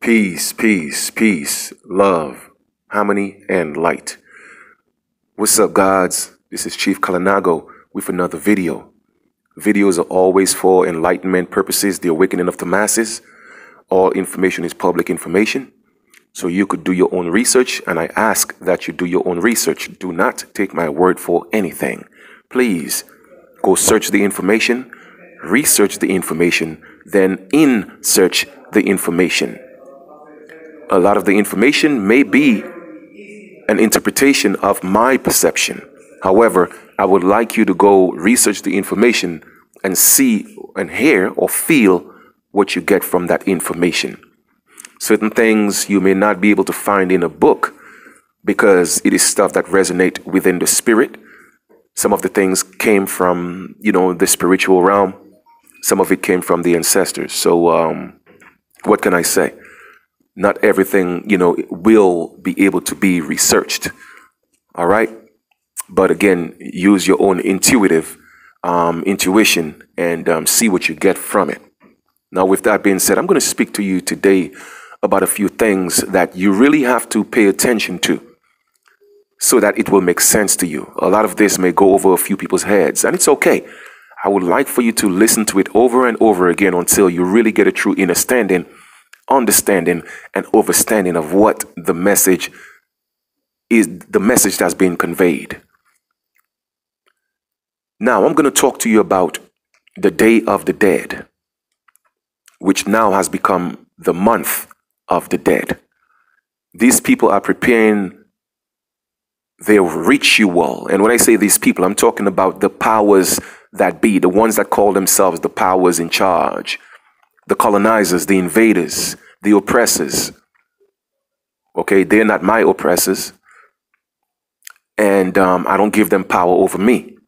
Peace, peace, peace, love, harmony, and light. What's up, gods? This is Chief Kalanago with another video. Videos are always for enlightenment purposes, the awakening of the masses. All information is public information, so you could do your own research, and I ask that you do your own research. Do not take my word for anything. Please go search the information, research the information, then search the information. A lot of the information may be an interpretation of my perception. However, I would like you to go research the information and see and hear or feel what you get from that information. Certain things you may not be able to find in a book because it is stuff that resonates within the spirit. Some of the things came from, the spiritual realm. Some of it came from the ancestors. So what can I say? Not everything, will be able to be researched. All right. But again, use your own intuition and see what you get from it. Now, with that being said, I'm going to speak to you today about a few things that you really have to pay attention to so that it will make sense to you. A lot of this may go over a few people's heads, and it's okay. I would like for you to listen to it over and over again until you really get a true understanding and overstanding of what the message is, the message that's being conveyed. Now, I'm going to talk to you about the Day of the Dead, which now has become the month of the dead. These people are preparing their ritual. And when I say these people, I'm talking about the powers that be, the ones that call themselves the powers in charge, the colonizers, the invaders, the oppressors. Okay, they're not my oppressors. And I don't give them power over me.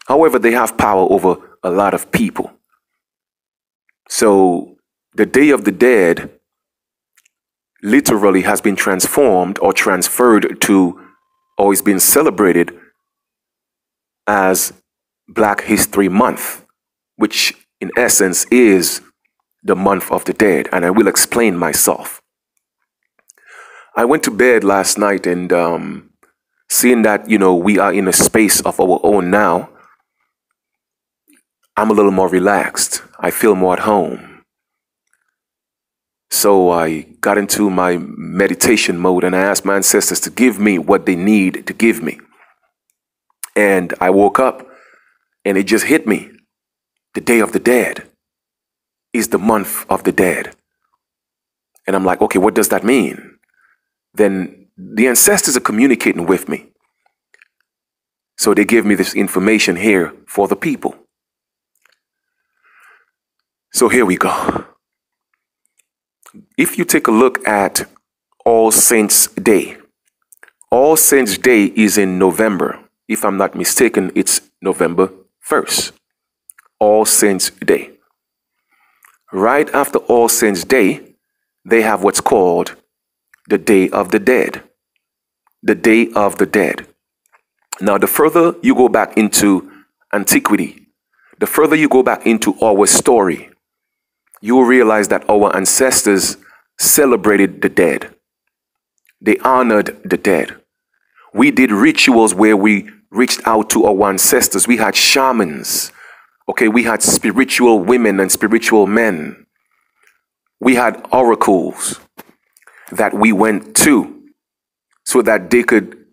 However, they have power over a lot of people. So the Day of the Dead literally has been transformed or transferred to, or is being celebrated as Black History Month, which in essence is the month of the dead. And I will explain myself. I went to bed last night and seeing that, we are in a space of our own now, I'm a little more relaxed. I feel more at home. So I got into my meditation mode and I asked my ancestors to give me what they need to give me. And I woke up and it just hit me. The Day of the Dead is the month of the dead. And I'm like, okay, what does that mean? Then the ancestors are communicating with me. So they give me this information here for the people. So here we go. If you take a look at All Saints Day, All Saints Day is in November. If I'm not mistaken, it's November 1st. All Saints Day. Right after All Saints Day, they have what's called the Day of the Dead. The Day of the Dead. Now, the further you go back into antiquity, the further you go back into our story, you will realize that our ancestors celebrated the dead. They honored the dead. We did rituals where we reached out to our ancestors. We had shamans. Okay, we had spiritual women and spiritual men. We had oracles that we went to so that they could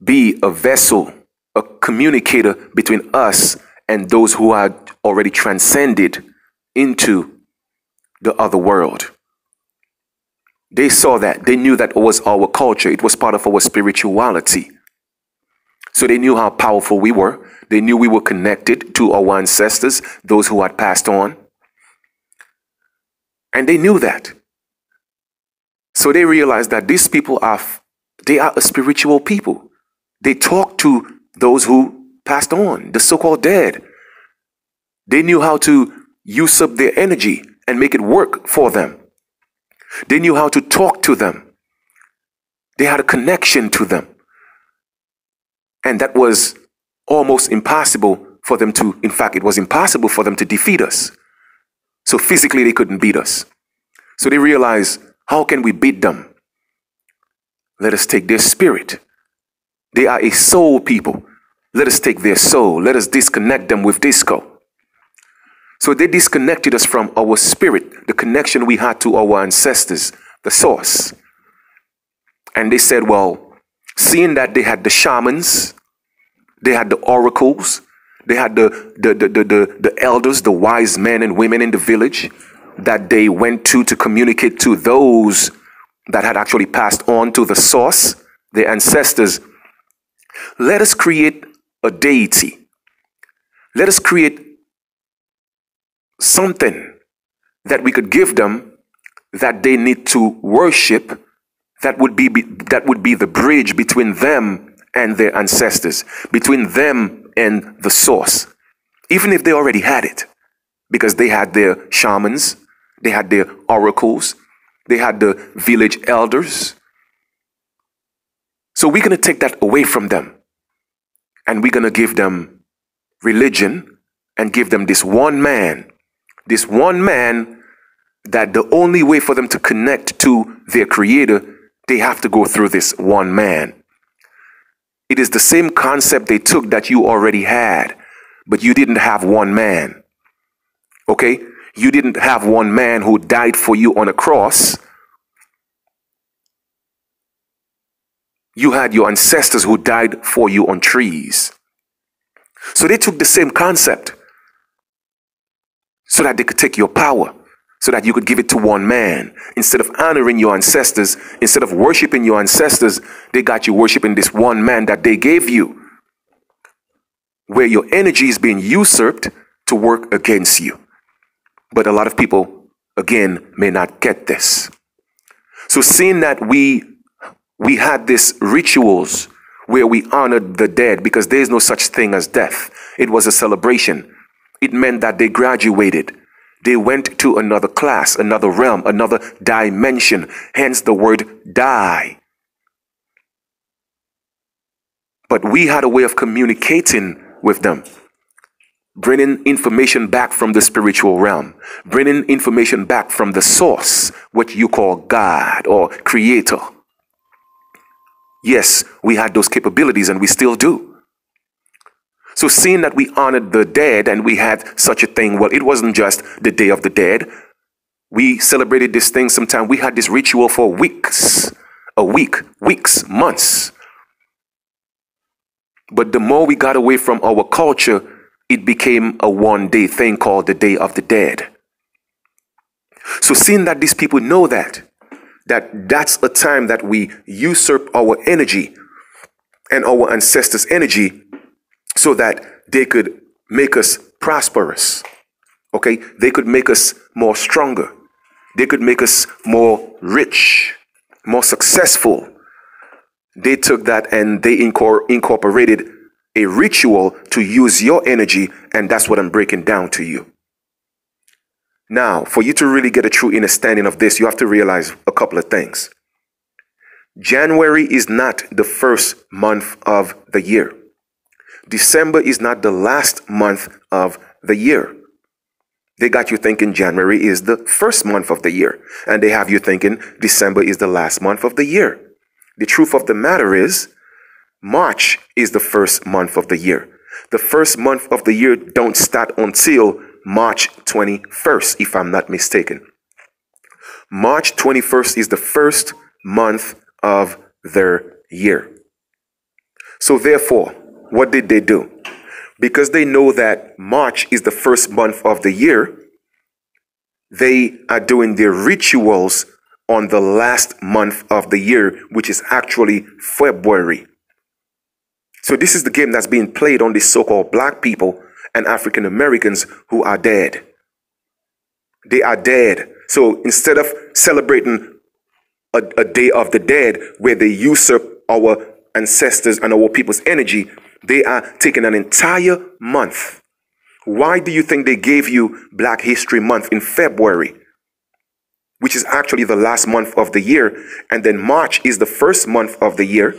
be a vessel, a communicator between us and those who had already transcended into the other world. They saw that. They knew that it was our culture. It was part of our spirituality. So they knew how powerful we were. They knew we were connected to our ancestors, those who had passed on. And they knew that. So they realized that these people are a spiritual people. They talk to those who passed on, the so-called dead. They knew how to usurp their energy and make it work for them. They knew how to talk to them. They had a connection to them. And that was almost impossible for them to, in fact, it was impossible for them to defeat us. So physically they couldn't beat us. So they realized How can we beat them? Let us take their spirit. They are a soul people. Let us take their soul. Let us disconnect them with disco. So they disconnected us from our spirit, the connection we had to our ancestors, the source. And they said, well, seeing that they had the shamans, they had the oracles, they had the elders, the wise men and women in the village that they went to communicate to those that had actually passed on to the source, their ancestors. Let us create a deity. Let us create something that we could give them that they need to worship, that would be the bridge between them and their ancestors, between them and the source, even if they already had it, because they had their shamans, they had their oracles, they had the village elders. So we're going to take that away from them, and we're going to give them religion and give them this one man that the only way for them to connect to their creator, they have to go through this one man. It is the same concept they took that you already had, but you didn't have one man. Okay? You didn't have one man who died for you on a cross. You had your ancestors who died for you on trees. So they took the same concept so that they could take your power, so that you could give it to one man. Instead of honoring your ancestors, instead of worshiping your ancestors, they got you worshiping this one man that they gave you, where your energy is being usurped to work against you. But a lot of people, again, may not get this. So seeing that we had these rituals where we honored the dead, because there is no such thing as death. It was a celebration. It meant that they graduated. They went to another class, another realm, another dimension. Hence the word die. But we had a way of communicating with them, bringing information back from the spiritual realm, bringing information back from the source, what you call God or creator. Yes, we had those capabilities and we still do. So seeing that we honored the dead and we had such a thing, well, it wasn't just the Day of the Dead. We celebrated this thing sometime. We had this ritual for weeks, weeks, months. But the more we got away from our culture, it became a one-day thing called the Day of the Dead. So seeing that these people know that's a time that we usurp our energy and our ancestors' energy so that they could make us prosperous. Okay? They could make us more stronger. They could make us more rich, more successful. They took that and they incorporated a ritual to use your energy, and that's what I'm breaking down to you. Now, for you to really get a true understanding of this, you have to realize a couple of things. January is not the first month of the year. December is not the last month of the year. They got you thinking January is the first month of the year, and they have you thinking December is the last month of the year. The truth of the matter is, March is the first month of the year. The first month of the year don't start until March 21st, if I'm not mistaken. March 21st is the first month of their year. So therefore, what did they do? Because they know that March is the first month of the year, they are doing their rituals on the last month of the year, which is actually February. So this is the game that's being played on these so-called black people and African Americans who are dead. They are dead. So instead of celebrating a Day of the Dead where they usurp our ancestors and our people's energy, they are taking an entire month. Why do you think they gave you Black History Month in February, which is actually the last month of the year, and then March is the first month of the year,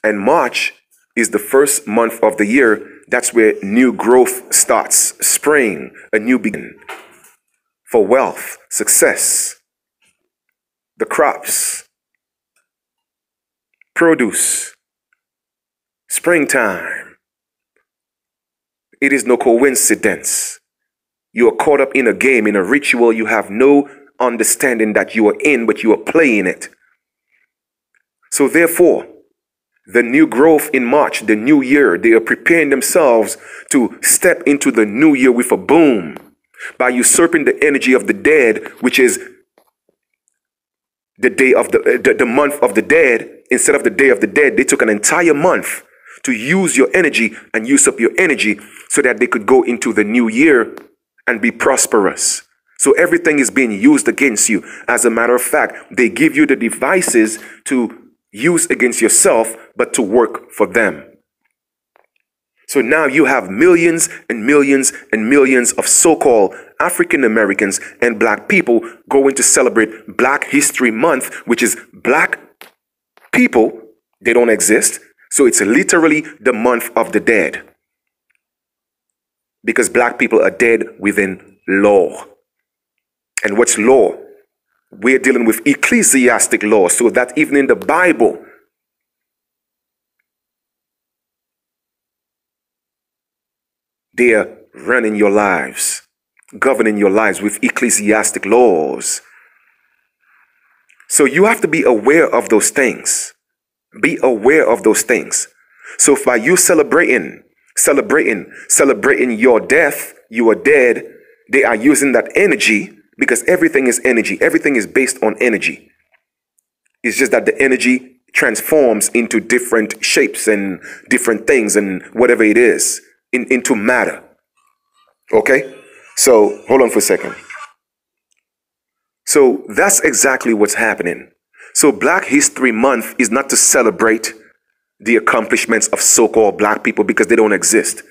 and March is the first month of the year. That's where new growth starts, spring, a new beginning. for wealth, success, the crops, produce, springtime. It is no coincidence. You are caught up in a game, in a ritual you have no understanding that you are in, but you are playing it. So therefore, the new growth in March, the new year, they are preparing themselves to step into the new year with a boom by usurping the energy of the dead, which is the day of the month of the dead. Instead of the day of the dead, they took an entire month to use your energy and use up your energy so that they could go into the new year and be prosperous. So everything is being used against you. As a matter of fact, they give you the devices to use against yourself, but to work for them. So now you have millions and millions and millions of so-called African Americans and black people going to celebrate Black History Month, which is black people. They don't exist. So it's literally the month of the dead. Because black people are dead within law. And what's law? We're dealing with ecclesiastic law, so that even in the Bible, they're running your lives, governing your lives with ecclesiastic laws. So you have to be aware of those things. Be aware of those things. So by you celebrating your death, you are dead, they are using that energy. Because everything is energy. Everything is based on energy. It's just that the energy transforms into different shapes and different things and whatever it is into matter. Okay? So, hold on for a second. So, that's exactly what's happening. So, Black History Month is not to celebrate the accomplishments of so-called black people because they don't exist.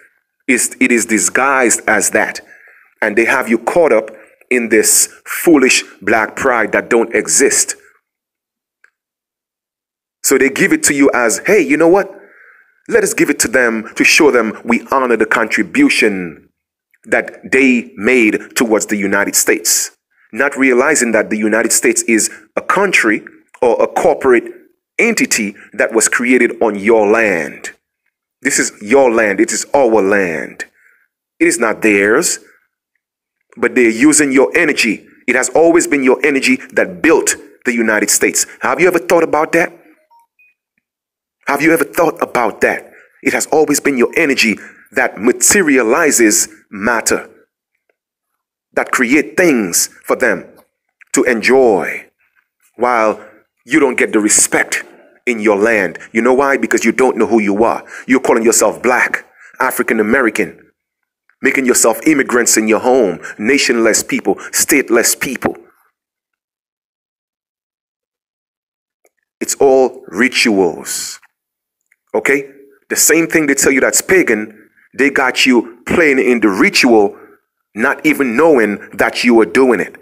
It is disguised as that. And they have you caught up in this foolish black pride that don't exist. So they give it to you as, hey, you know what? Let us give it to them to show them we honor the contribution that they made towards the United States. Not realizing that the United States is a country or a corporate entity that was created on your land. This is your land. It is our land. It is not theirs. But they're using your energy. It has always been your energy that built the United States. Have you ever thought about that? Have you ever thought about that? It has always been your energy that materializes matter, that create things for them to enjoy, while you don't get the respect in your land. You know why? Because you don't know who you are. You're calling yourself black, African American, making yourself immigrants in your home, nationless people, stateless people. It's all rituals. Okay? The same thing they tell you that's pagan, they got you playing in the ritual, not even knowing that you were doing it.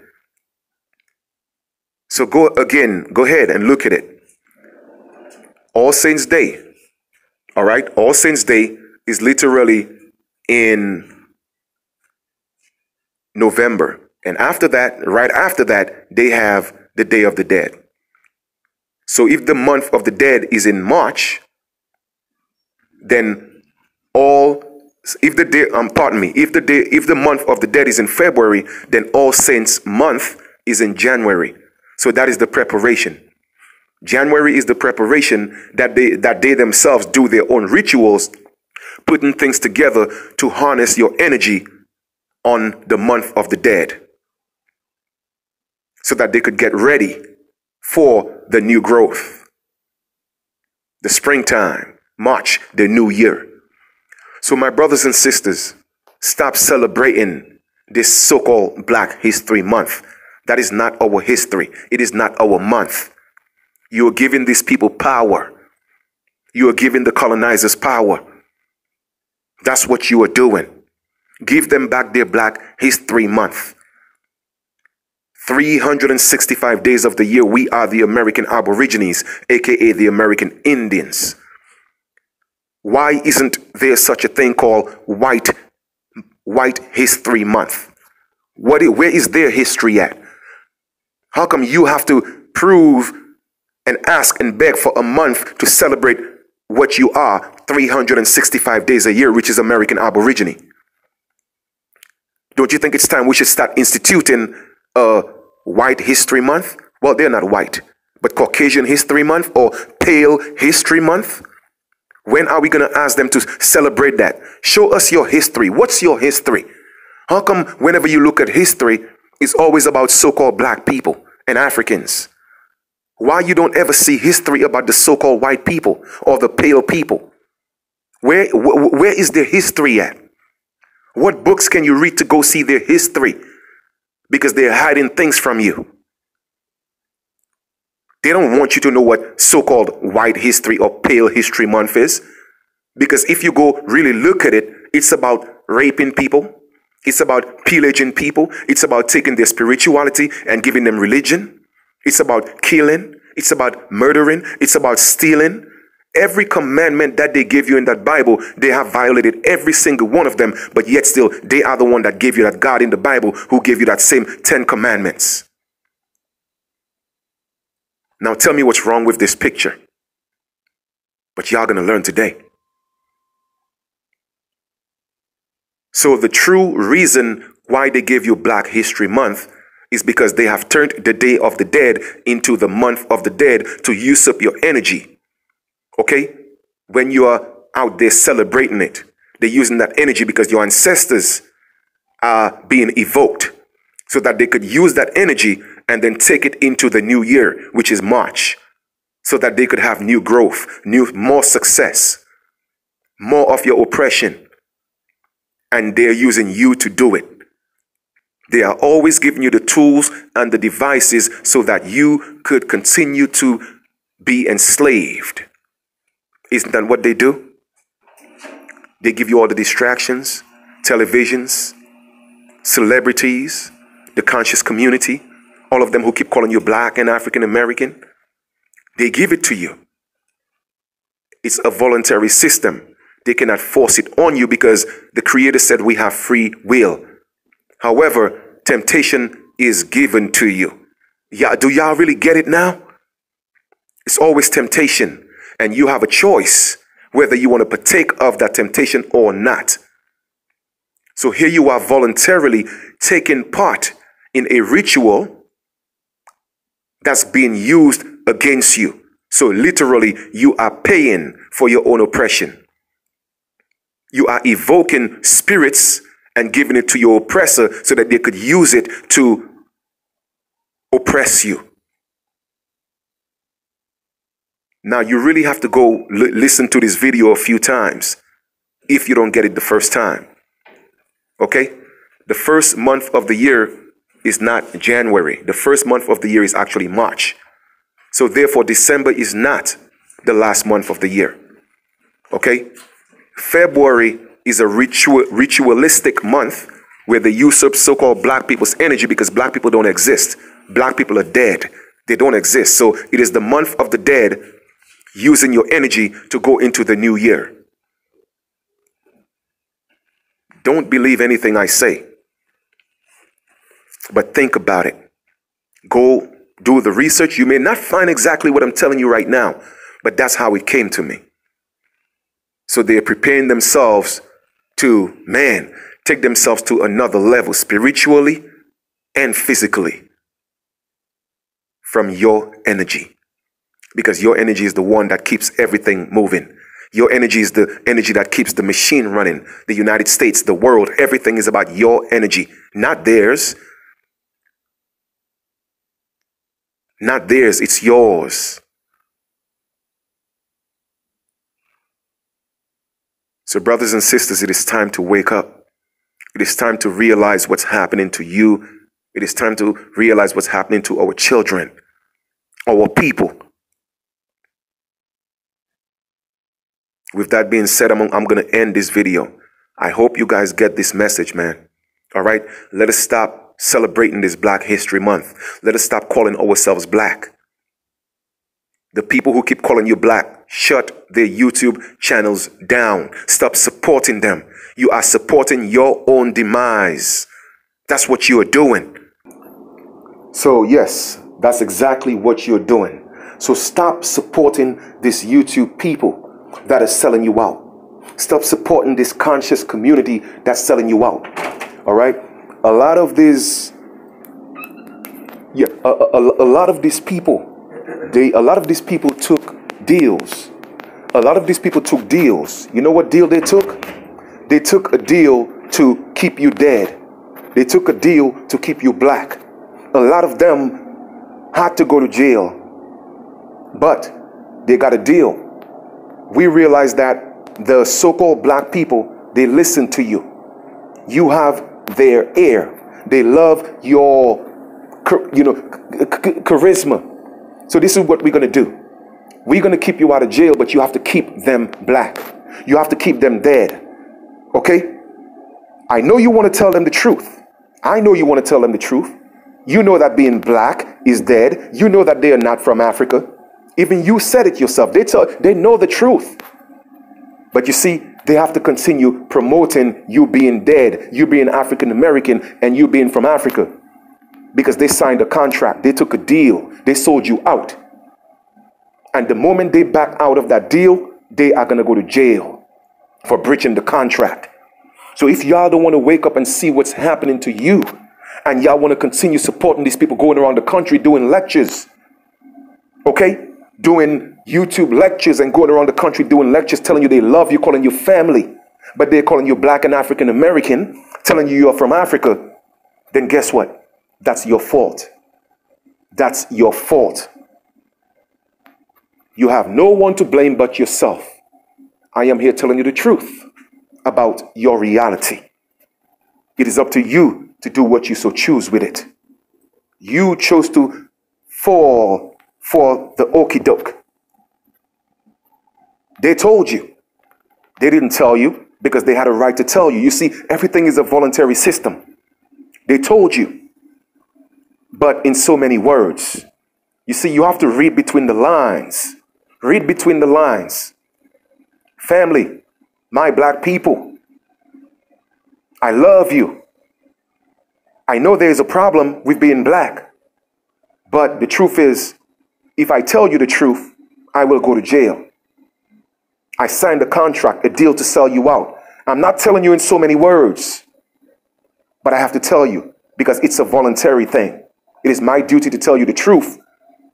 So go ahead and look at it. All Saints Day. All right? All Saints Day is literally in November. And after that, right after that, they have the Day of the Dead. So if the month of the dead is in March, then if the month of the dead is in February, then All Saints month is in January. So that is the preparation. January is the preparation that they themselves do their own rituals, putting things together to harness your energy on the month of the dead, so that they could get ready for the new growth, the springtime, March, the new year. So my brothers and sisters, stop celebrating this so-called Black History Month. That is not our history. It is not our month. You are giving these people power. You are giving the colonizers power. That's what you are doing. Give them back their Black History Month. 365 days of the year, we are the American Aborigines, aka the American Indians. Why isn't there such a thing called White History Month? Where is their history at? How come you have to prove and ask and beg for a month to celebrate what you are 365 days a year, which is American Aborigine? Don't you think it's time we should start instituting a White History Month? Well, they're not white, but Caucasian History Month or Pale History Month? When are we going to ask them to celebrate that? Show us your history. What's your history? How come whenever you look at history, it's always about so-called black people and Africans? Why you don't ever see history about the so-called white people or the pale people? Where is their history at? What books can you read to go see their history? Because they're hiding things from you. They don't want you to know what so-called white history or pale history month is. Because if you go really look at it, it's about raping people. It's about pillaging people. It's about taking their spirituality and giving them religion. It's about killing. It's about murdering. It's about stealing. Every commandment that they gave you in that Bible, they have violated every single one of them. But yet still, they are the one that gave you that God in the Bible who gave you that same 10 commandments. Now tell me what's wrong with this picture. But y'all gonna learn today. So the true reason why they gave you Black History Month is because they have turned the Day of the Dead into the Month of the Dead to usurp your energy. Okay? When you are out there celebrating it, they're using that energy because your ancestors are being evoked so that they could use that energy and then take it into the new year, which is March, so that they could have new growth, more success, more of your oppression. And they're using you to do it. They are always giving you the tools and the devices so that you could continue to be enslaved. Isn't that what they do? They give you all the distractions, televisions, celebrities, the conscious community, all of them who keep calling you black and African American. They give it to you. It's a voluntary system. They cannot force it on you because the Creator said we have free will. However, temptation is given to you. Do y'all really get it now? It's always temptation, and you have a choice whether you want to partake of that temptation or not. So here you are voluntarily taking part in a ritual that's being used against you. So literally, you are paying for your own oppression. You are evoking spirits and giving it to your oppressor so that they could use it to oppress you. Now, you really have to go listen to this video a few times if you don't get it the first time. Okay? The first month of the year is not January. The first month of the year is actually March. So therefore, December is not the last month of the year. Okay? February is a ritualistic month where they usurp so-called black people's energy because black people don't exist. Black people are dead. They don't exist. So it is the month of the dead using your energy to go into the new year. Don't believe anything I say, but think about it. Go do the research. You may not find exactly what I'm telling you right now, but that's how it came to me. So they're preparing themselves to, take themselves to another level spiritually and physically from your energy. Because your energy is the one that keeps everything moving. Your energy is the energy that keeps the machine running. The United States, the world, everything is about your energy, not theirs. Not theirs, it's yours. So brothers and sisters, it is time to wake up. It is time to realize what's happening to you. It is time to realize what's happening to our children, our people. With that being said, I'm going to end this video. I hope you guys get this message, man. All right? Let us stop celebrating this Black History Month. Let us stop calling ourselves black. The people who keep calling you black, shut their YouTube channels down. Stop supporting them. You are supporting your own demise. That's what you are doing. So yes, that's exactly what you're doing. So stop supporting these YouTube people that are selling you out. Stop supporting this conscious community that's selling you out. All right? A lot of these, a lot of these people, a lot of these people took deals. A lot of these people took deals. You know what deal they took? They took a deal to keep you dead. They took a deal to keep you black. A lot of them had to go to jail, but they got a deal. We realized that the so-called black people, they listen to you. You have their ear. They love your, charisma. So this is what we're going to do. We're going to keep you out of jail, but you have to keep them black. You have to keep them dead. Okay? I know you want to tell them the truth. I know you want to tell them the truth. You know that being black is dead. You know that they are not from Africa. Even you said it yourself. They know the truth. But you see, they have to continue promoting you being dead, you being African American, and you being from Africa. Because they signed a contract. They took a deal. They sold you out. And the moment they back out of that deal, they are going to go to jail for breaching the contract. So if y'all don't want to wake up and see what's happening to you, and y'all want to continue supporting these people going around the country doing lectures, okay? Doing YouTube lectures and going around the country doing lectures, telling you they love you, calling you family, but they're calling you black and African American, telling you you're from Africa, then guess what? That's your fault. That's your fault. You have no one to blame but yourself. I am here telling you the truth about your reality. It is up to you to do what you so choose with it. You chose to fall for the okie doke. They told you. They didn't tell you because they had a right to tell you. You see, everything is a voluntary system. They told you, but in so many words. You see, you have to read between the lines. Read between the lines. Family, my black people, I love you. I know there's a problem with being black, but the truth is, if I tell you the truth, I will go to jail. I signed a contract, a deal to sell you out. I'm not telling you in so many words, but I have to tell you because it's a voluntary thing. It is my duty to tell you the truth,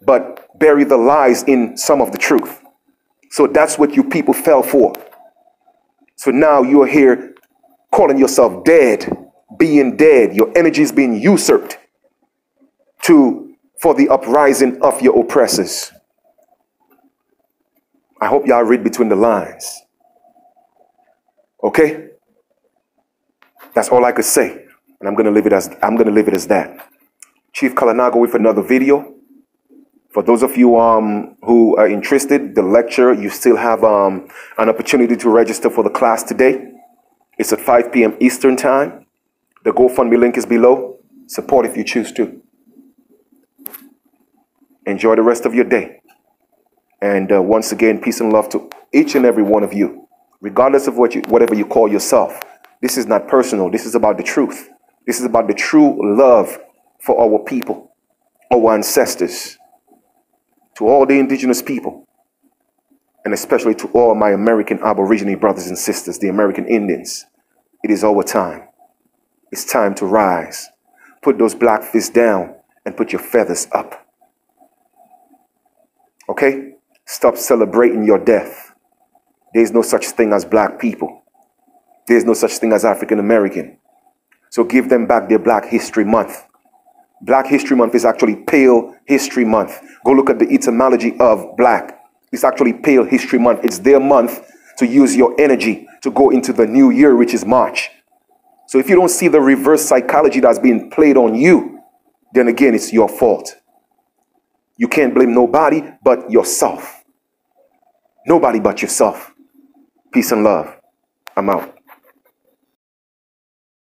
but bury the lies in some of the truth. So that's what you people fell for. So now you're here calling yourself dead, being dead. Your energy is being usurped for the uprising of your oppressors. I hope y'all read between the lines. Okay? That's all I could say. And I'm gonna leave it as that. Chief Kalanago with another video. For those of you who are interested, the lecture, you still have an opportunity to register for the class today. It's at 5 p.m. Eastern Time. The GoFundMe link is below. Support if you choose to. Enjoy the rest of your day. And once again, peace and love to each and every one of you, regardless of whatever you call yourself. This is not personal. This is about the truth. This is about the true love for our people, our ancestors. To all the indigenous people, and especially to all my American Aborigine brothers and sisters, the American Indians, it is our time. It's time to rise. Put those black fists down and put your feathers up. Okay? Stop celebrating your death. There's no such thing as black people. There's no such thing as African American. So give them back their Black History Month. Black History Month is actually Pale History Month. Go look at the etymology of black. It's actually Pale History Month. It's their month to use your energy to go into the new year, which is March. So if you don't see the reverse psychology that's being played on you, then again, it's your fault. You can't blame nobody but yourself. Nobody but yourself. Peace and love. I'm out.